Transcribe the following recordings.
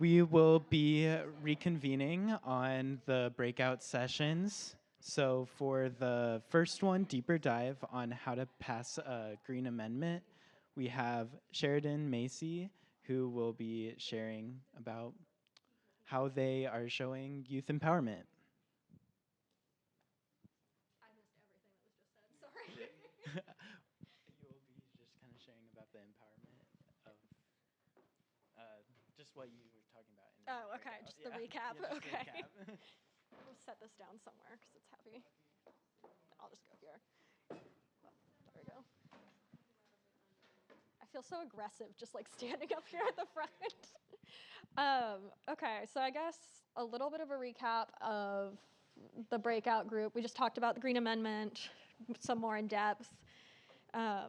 We will be reconvening on the breakout sessions. So for the first one, deeper dive on how to pass a green amendment, we have Sheridan Macy, who will be sharing about how they are showing youth empowerment. I missed everything that was just said, sorry. You will be just kind of sharing about the empowerment of just what you were talking about. Oh, okay, breakout. just the recap, Yeah, just okay. recap. I'll set this down somewhere because it's heavy. I'll just go here. There we go. I feel so aggressive just like standing up here at the front. Okay, so I guess a little bit of a recap of the breakout group. We just talked about the Green Amendment, some more in depth. I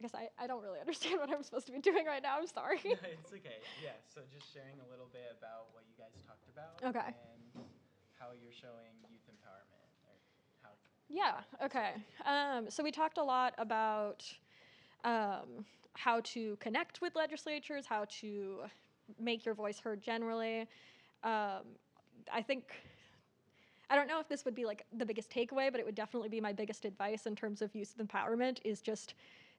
guess I don't really understand what I'm supposed to be doing right now. I'm sorry. No, it's okay. Yeah, so just sharing a little bit about what you guys talked about. Okay. And how you're showing youth empowerment. Or how. Yeah, okay. So we talked a lot about how to connect with legislatures, how to make your voice heard generally. I think, I don't know if this would be like the biggest takeaway, but it would definitely be my biggest advice in terms of youth empowerment is just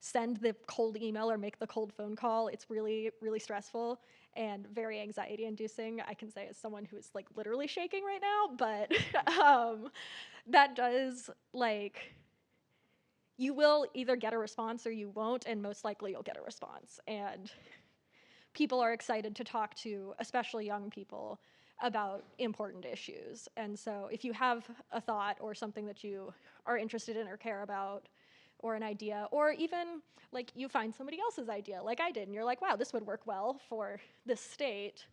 send the cold email or make the cold phone call. It's really, really stressful and very anxiety inducing. I can say as someone who is like literally shaking right now, but that does like, you will either get a response or you won't, and most likely you'll get a response. And people are excited to talk to, especially young people, about important issues. And so if you have a thought or something that you are interested in or care about, or an idea, or even like you find somebody else's idea like I did, and you're like, wow, this would work well for this state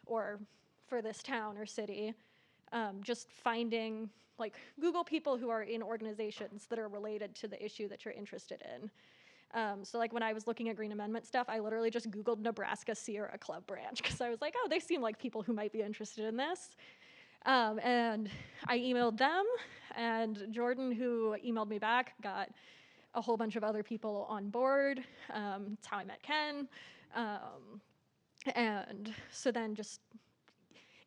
or for this town or city, just finding, like, Google people who are in organizations that are related to the issue that you're interested in. So like when I was looking at Green Amendment stuff, I literally just Googled Nebraska Sierra Club branch because I was like, oh, they seem like people who might be interested in this. And I emailed them, and Jordan, who emailed me back, got a whole bunch of other people on board. That's how I met Ken. And so then just,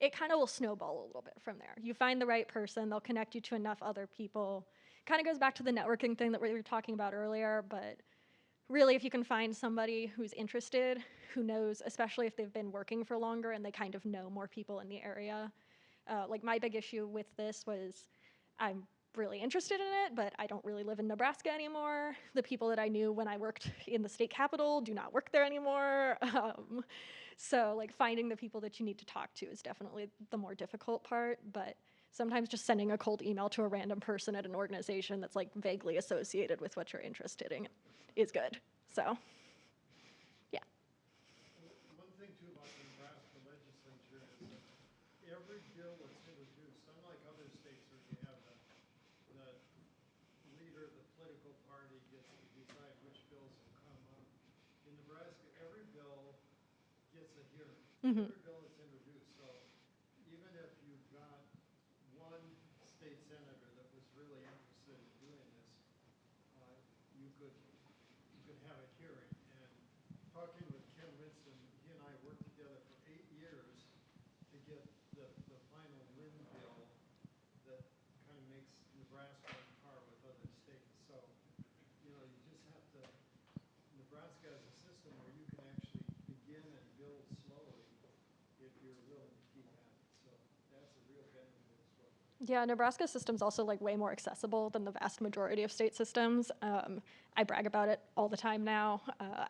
it kind of will snowball a little bit from there. You find the right person, they'll connect you to enough other people. Kind of goes back to the networking thing that we were talking about earlier, but really if you can find somebody who's interested, who knows, especially if they've been working for longer and they kind of know more people in the area. Like my big issue with this was I'm really interested in it, but I don't really live in Nebraska anymore. The people that I knew when I worked in the state capitol do not work there anymore. So like finding the people that you need to talk to is definitely the more difficult part, but sometimes just sending a cold email to a random person at an organization that's like vaguely associated with what you're interested in is good. So, yeah. One thing too about the Nebraska legislature is that every bill that's introduced, unlike other states where you have the leader of the political party gets to decide which bills will come up. In Nebraska, every bill gets a hearing. Mm-hmm. Every bill that's introduced. So even if you've got one state senator that was really interested in doing this, you could have a hearing. And talking with Ken Winston, he and I worked together for 8 years to get the final wind bill that kind of makes Nebraska on par with other states. So, you know, you just have to, Nebraska has a system where you can actually begin and build slowly if you're willing to keep at it. So that's a real benefit as well. Yeah, Nebraska's system's also like way more accessible than the vast majority of state systems. I brag about it all the time now.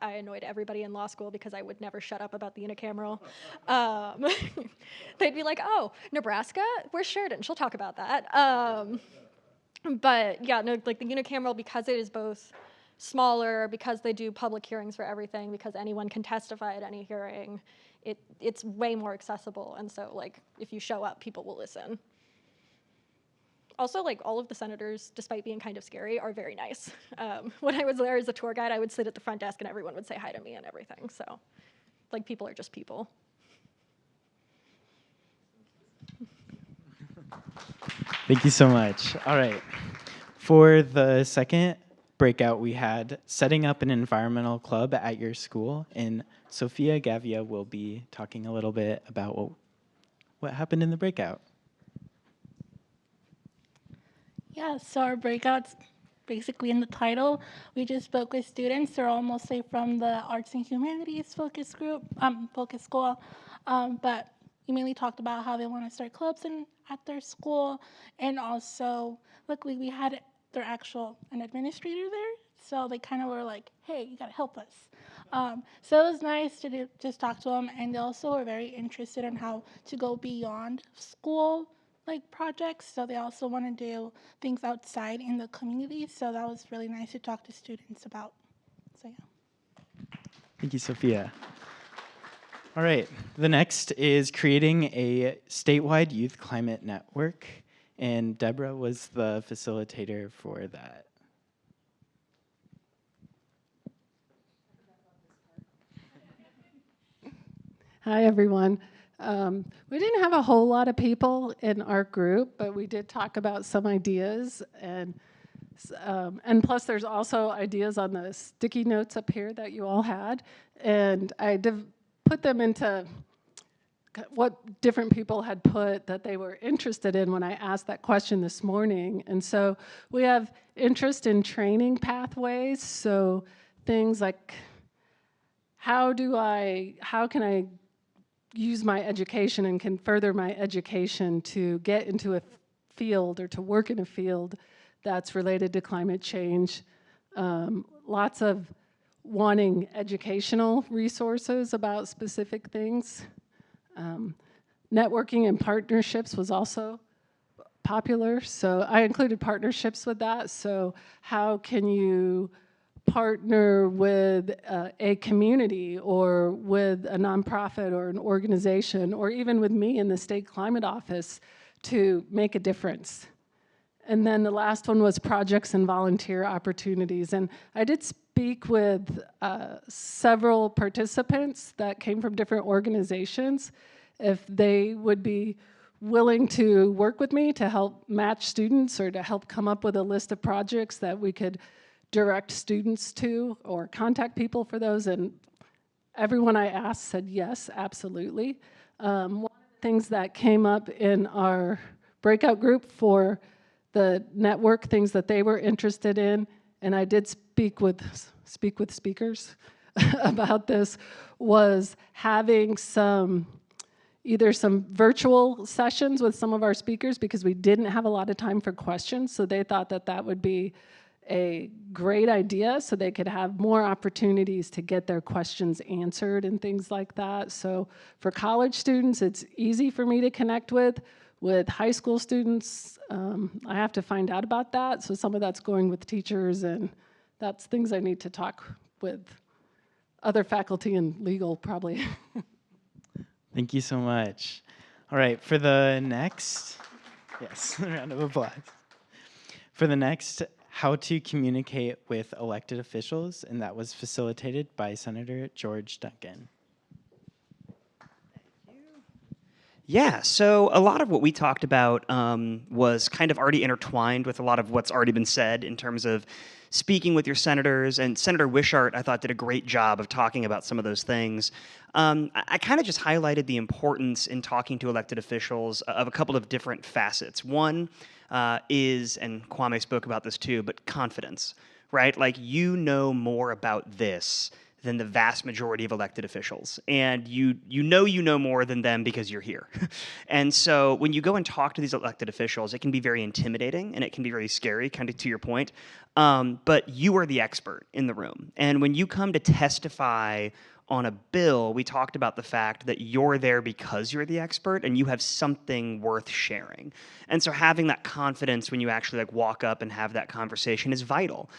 I annoyed everybody in law school because I would never shut up about the unicameral. They'd be like, oh, Nebraska? Where's Sheridan? She'll talk about that. But yeah, no, like the unicameral, because it is both smaller, because they do public hearings for everything, because anyone can testify at any hearing, it's way more accessible. And so like if you show up, people will listen. Also, like all of the senators, despite being kind of scary, are very nice. When I was there as a tour guide, I would sit at the front desk and everyone would say hi to me and everything. So, like, people are just people. Thank you so much. All right. For the second breakout, we had setting up an environmental club at your school, and Sofia Gavia will be talking a little bit about what happened in the breakout. Yeah, so our breakouts, basically in the title, we just spoke with students. They're all mostly from the Arts and Humanities focus group, focus school, but we mainly talked about how they want to start clubs at their school, and also, luckily, we had an administrator there, so they kind of were like, hey, you got to help us. So it was nice to just talk to them, and they also were very interested in how to go beyond school projects, so they also want to do things outside in the community, so that was really nice to talk to students about. So yeah. Thank you, Sophia. All right, the next is creating a statewide youth climate network, and Deborah was the facilitator for that. Hi, everyone. We didn't have a whole lot of people in our group, but we did talk about some ideas, and plus there's also ideas on the sticky notes up here that you all had, and I put them into what different people had put that they were interested in when I asked that question this morning. And so we have interest in training pathways, so things like how can I use my education and can further my education to get into a field or to work in a field that's related to climate change. Lots of wanting educational resources about specific things. Networking and partnerships was also popular, so I included partnerships with that. So how can you partner with a community or with a nonprofit or an organization or even with me in the state climate office to make a difference? And then the last one was projects and volunteer opportunities. And I did speak with several participants that came from different organizations if they would be willing to work with me to help match students or to help come up with a list of projects that we could direct students to or contact people for those, and everyone I asked said yes, absolutely. One of the things that came up in our breakout group for the network, things that they were interested in, and I did speak with speakers about this, was having either some virtual sessions with some of our speakers because we didn't have a lot of time for questions, so they thought that that would be a great idea so they could have more opportunities to get their questions answered and things like that. So for college students, it's easy for me to connect with. With high school students, I have to find out about that. So some of that's going with teachers, and that's things I need to talk with other faculty and legal probably. Thank you so much. All right, for the next, yes, a round of applause. For the next, how to communicate with elected officials, and that was facilitated by Senator George Duncan. Yeah, so a lot of what we talked about was kind of already intertwined with a lot of what's already been said in terms of speaking with your senators, and Senator Wishart, I thought, did a great job of talking about some of those things. I kind of just highlighted the importance in talking to elected officials of a couple of different facets. One is, and Kwame spoke about this too, but confidence, right? Like, you know more about this than the vast majority of elected officials. And you know more than them because you're here. And so when you go and talk to these elected officials, it can be very intimidating and it can be very scary, kind of to your point. But you are the expert in the room. And when you come to testify on a bill, we talked about the fact that you're there because you're the expert and you have something worth sharing. And so having that confidence when you actually walk up and have that conversation is vital.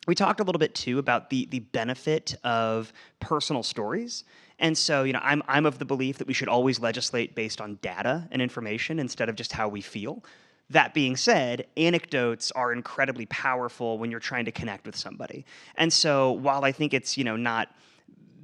We talked a little bit too about the benefit of personal stories. And so, I'm of the belief that we should always legislate based on data and information instead of just how we feel. That being said, anecdotes are incredibly powerful when you're trying to connect with somebody. And so while I think it's, not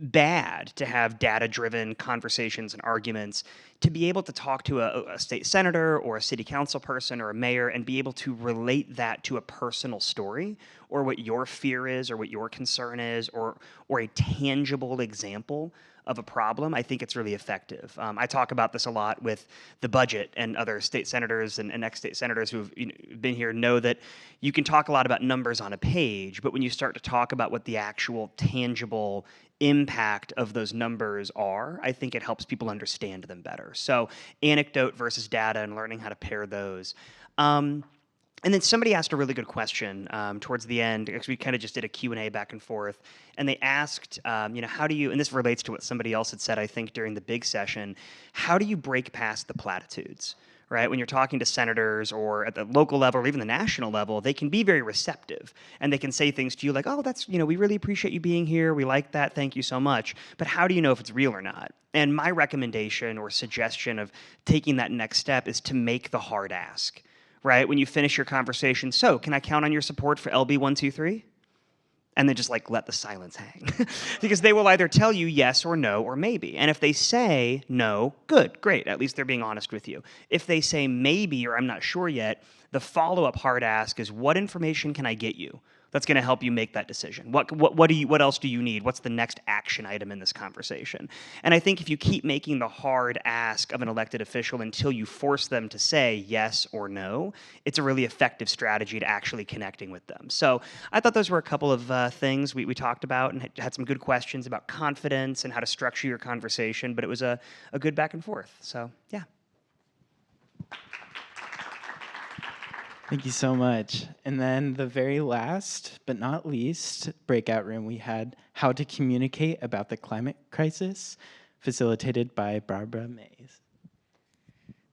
bad to have data-driven conversations and arguments, to be able to talk to a state senator or a city council person or a mayor and be able to relate that to a personal story or what your fear is or what your concern is or a tangible example of a problem, I think it's really effective. I talk about this a lot with the budget, and other state senators and ex-state senators who've been here know that you can talk a lot about numbers on a page, but when you start to talk about what the actual tangible impact of those numbers are, I think it helps people understand them better. So anecdote versus data and learning how to pair those. And then somebody asked a really good question towards the end, because we kind of just did a Q&A back and forth, and they asked, how do you, and this relates to what somebody else had said, I think, during the big session, how do you break past the platitudes, right? When you're talking to senators or at the local level or even the national level, they can be very receptive, and they can say things to you like, oh, that's, we really appreciate you being here, we like that, thank you so much, but how do you know if it's real or not? And my recommendation or suggestion of taking that next step is to make the hard ask. Right? When you finish your conversation, so can I count on your support for LB 123? And then just like let the silence hang. Because they will either tell you yes or no or maybe. And if they say no, good, great. At least they're being honest with you. If they say maybe or I'm not sure yet, the follow-up hard ask is what information can I get you that's going to help you make that decision? What else do you need? What's the next action item in this conversation? And I think if you keep making the hard ask of an elected official until you force them to say yes or no, it's a really effective strategy to actually connecting with them. So I thought those were a couple of things we talked about and had some good questions about confidence and how to structure your conversation, but it was a good back and forth. So yeah. Thank you so much. And then the very last, but not least, breakout room, we had how to communicate about the climate crisis, facilitated by Barbara Mayes.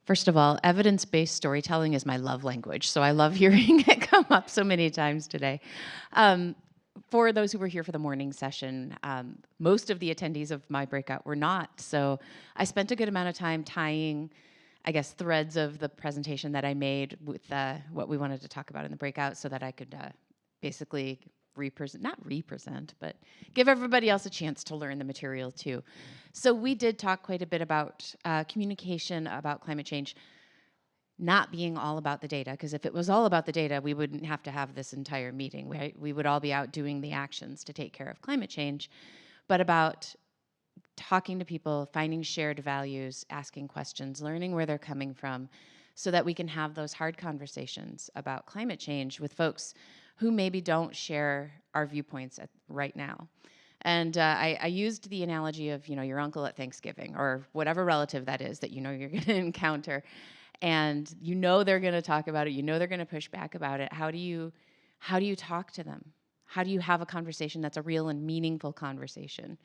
First of all, evidence-based storytelling is my love language, so I love hearing it come up so many times today. For those who were here for the morning session, most of the attendees of my breakout were not, so I spent a good amount of time tying threads of the presentation that I made with what we wanted to talk about in the breakout so that I could basically not represent, but give everybody else a chance to learn the material too. So we did talk quite a bit about communication about climate change not being all about the data, because if it was all about the data, we wouldn't have to have this entire meeting, right? We would all be out doing the actions to take care of climate change, but about talking to people, finding shared values, asking questions, learning where they're coming from, so that we can have those hard conversations about climate change with folks who maybe don't share our viewpoints right now. And I used the analogy of, your uncle at Thanksgiving, or whatever relative that is that you're going to encounter, and they're going to talk about it, they're going to push back about it. How do you talk to them? How do you have a conversation that's a real and meaningful conversation?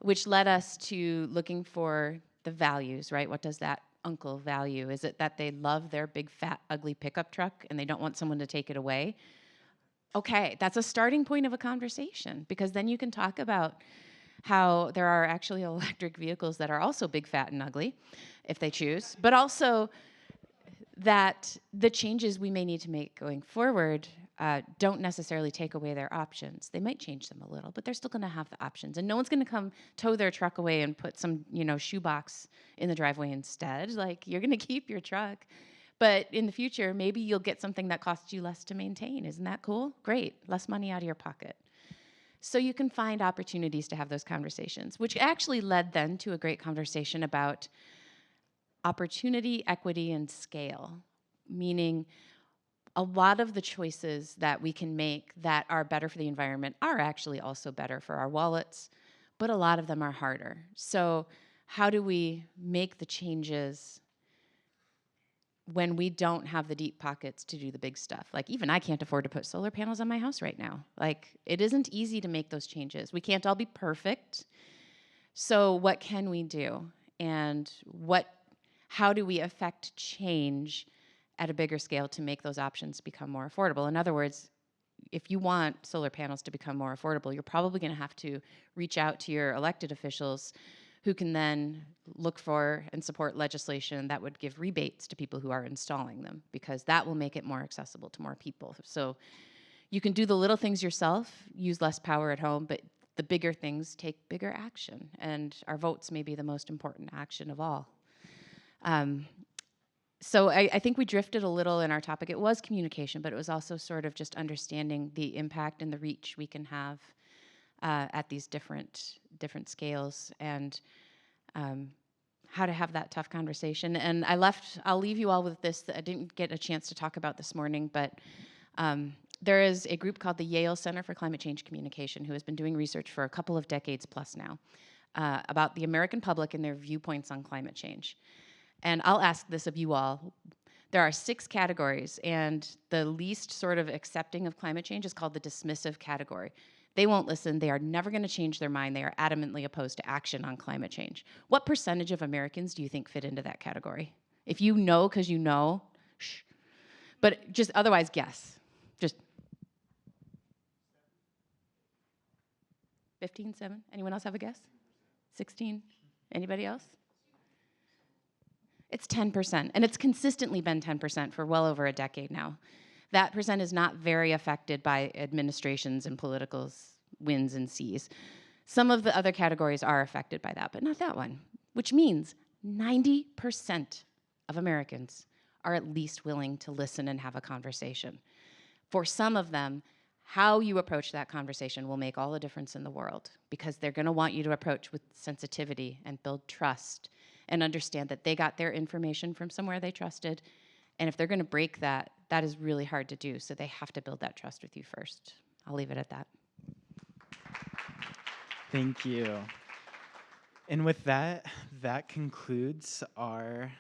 Which led us to looking for the values, right? What does that uncle value? Is it that they love their big, fat, ugly pickup truck and they don't want someone to take it away? Okay, that's a starting point of a conversation, because then you can talk about how there are actually electric vehicles that are also big, fat, and ugly, if they choose, but also that the changes we may need to make going forward don't necessarily take away their options. They might change them a little, but they're still going to have the options. And no one's going to come tow their truck away and put some, shoebox in the driveway instead. Like, you're going to keep your truck. But in the future, maybe you'll get something that costs you less to maintain. Isn't that cool? Great. Less money out of your pocket. So you can find opportunities to have those conversations, which actually led then to a great conversation about opportunity, equity, and scale, meaning a lot of the choices that we can make that are better for the environment are actually also better for our wallets, but a lot of them are harder. So how do we make the changes when we don't have the deep pockets to do the big stuff? Like, even I can't afford to put solar panels on my house right now. Like, it isn't easy to make those changes. We can't all be perfect. So what can we do? And how do we affect change at a bigger scale to make those options become more affordable? In other words, if you want solar panels to become more affordable, you're probably going to have to reach out to your elected officials, who can then look for and support legislation that would give rebates to people who are installing them, because that will make it more accessible to more people. So you can do the little things yourself, use less power at home, but the bigger things take bigger action, and our votes may be the most important action of all. So I think we drifted a little in our topic. It was communication, but it was also sort of just understanding the impact and the reach we can have at these different scales, and how to have that tough conversation. And I'll leave you all with this that I didn't get a chance to talk about this morning, but there is a group called the Yale Center for Climate Change Communication who has been doing research for a couple of decades plus now about the American public and their viewpoints on climate change. And I'll ask this of you all. There are 6 categories, and the least sort of accepting of climate change is called the dismissive category. They won't listen. They are never going to change their mind. They are adamantly opposed to action on climate change. What percentage of Americans do you think fit into that category? If you know, because you know, shh. But just otherwise, guess. Just 15, 7? Anyone else have a guess? 16? Anybody else? It's 10%, and it's consistently been 10% for well over a decade now. That percent is not very affected by administrations and political wins and sees. Some of the other categories are affected by that, but not that one, which means 90% of Americans are at least willing to listen and have a conversation. For some of them, how you approach that conversation will make all the difference in the world, because they're going to want you to approach with sensitivity and build trust and understand that they got their information from somewhere they trusted. And if they're going to break that, that is really hard to do. So they have to build that trust with you first. I'll leave it at that. Thank you. And with that, that concludes our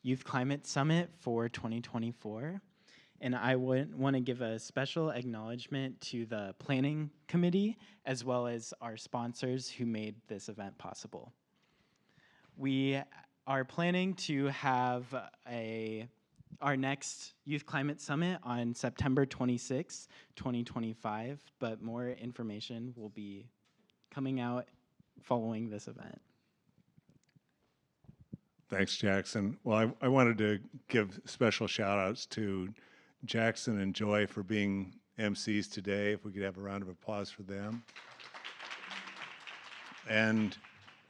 Youth Climate Summit for 2024. And I would want to give a special acknowledgement to the planning committee, as well as our sponsors who made this event possible. We are planning to have our next Youth Climate Summit on September 26, 2025, but more information will be coming out following this event. Thanks, Jackson. Well, I wanted to give special shout outs to Jackson and Joy for being MCs today. If we could have a round of applause for them. And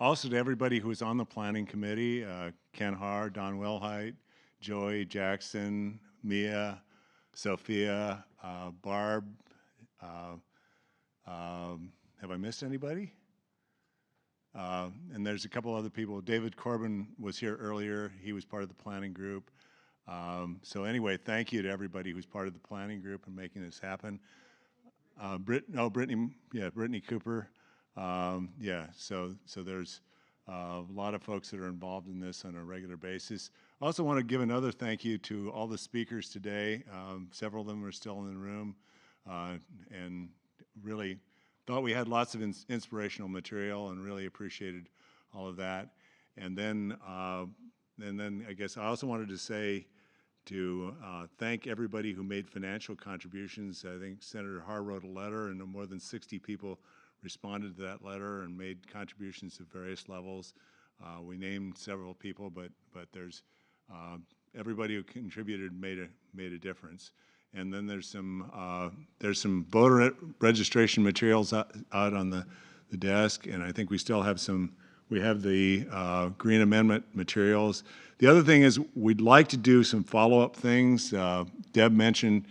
also to everybody who was on the planning committee, Ken Haar, Don Wilhite, Joy, Jackson, Mia, Sophia, Barb. Have I missed anybody? And there's a couple other people. David Corbin was here earlier. He was part of the planning group. So anyway, thank you to everybody who's part of the planning group and making this happen. Brittany Cooper. So there's a lot of folks that are involved in this on a regular basis. I also want to give another thank you to all the speakers today. Several of them are still in the room, and really thought we had lots of inspirational material and really appreciated all of that. And then I guess I also wanted to say to thank everybody who made financial contributions. I think Senator Haar wrote a letter, and more than 60 people responded to that letter and made contributions at various levels. We named several people, but there's everybody who contributed made a difference. And then there's some voter registration materials out on the desk, and I think we still have some. We have the Green Amendment materials. The other thing is we'd like to do some follow-up things. Deb mentioned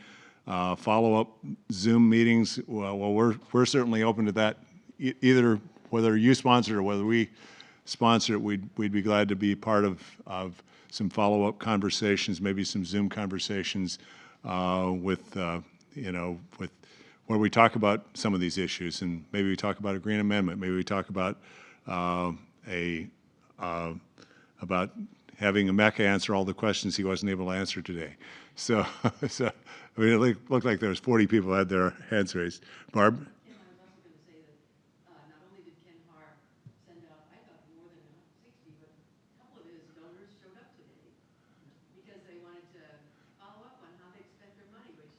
follow-up Zoom meetings. Well, we're certainly open to that. Either whether you sponsor it or whether we sponsor it, we'd be glad to be part of some follow-up conversations, maybe some Zoom conversations with where we talk about some of these issues, and maybe we talk about a Green Amendment. Maybe we talk about about having Emeka answer all the questions he wasn't able to answer today. So I mean, it looked like there was 40 people who had their hands raised. Barb? Yeah, I was also going to say that not only did Ken Haar send out, I thought more than 60, but a couple of his donors showed up today because they wanted to follow up on how they spent their money, which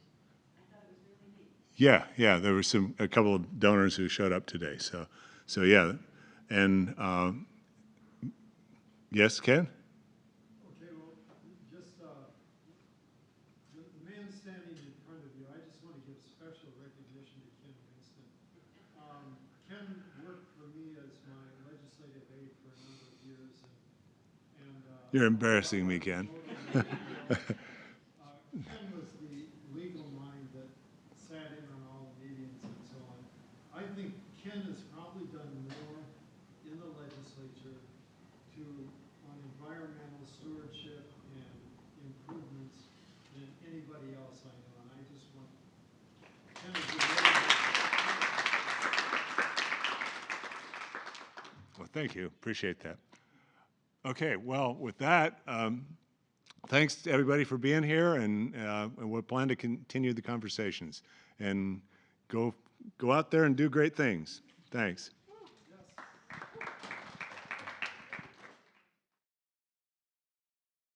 I thought it was really neat. Yeah, there were a couple of donors who showed up today. So yeah, and yes, Ken? Okay, well, just the man standing in front of you, I just want to give special recognition to Ken Winston. Ken worked for me as my legislative aide for a number of years, and You're embarrassing me, Ken. Ken was the legal mind that sat in on all the meetings and so on. I think Ken has probably done more in the legislature on environmental stewardship and improvements than anybody else I know. And I just want Ken to be Well, thank you. Appreciate that. Okay, well, with that, thanks to everybody for being here, and we'll plan to continue the conversations and go out there and do great things. Thanks. Yes.